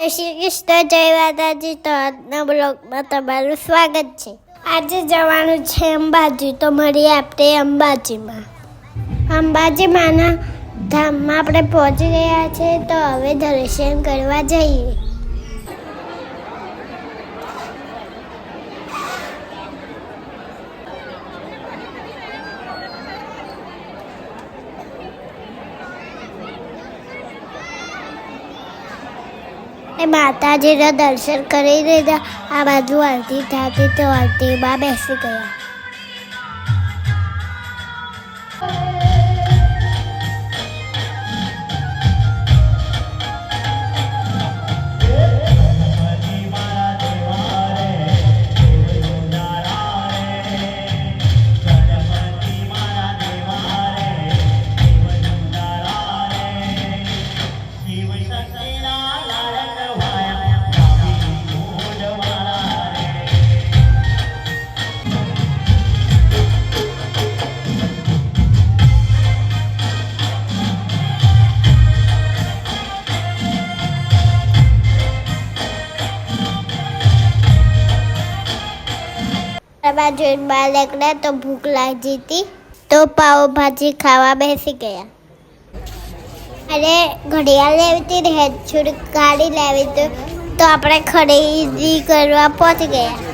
શ્રી કૃષ્ણ જય માતાજી. તો આજના બ્લોગમાં તમારું સ્વાગત છે. આજે જવાનું છે અંબાજી, તો મળીએ આપણે અંબાજીમાંના ધામમાં આપણે પહોંચી ગયા છે. તો હવે દર્શન કરવા જઈએ. માતાજીના દર્શન કરી લીધા. આ બાજુ આરતી થતી તો આરતીમાં બેસી ગયા. બાજુ બાળકને તો ભૂખ લાગી હતી, તો પાવભાજી ખાવા બેસી ગયા. અને ઘડિયાળ લેવી હતી ને હેડછોડ ગાડી લેવી હતી, તો આપણે ખરીદી કરવા પહોંચી ગયા.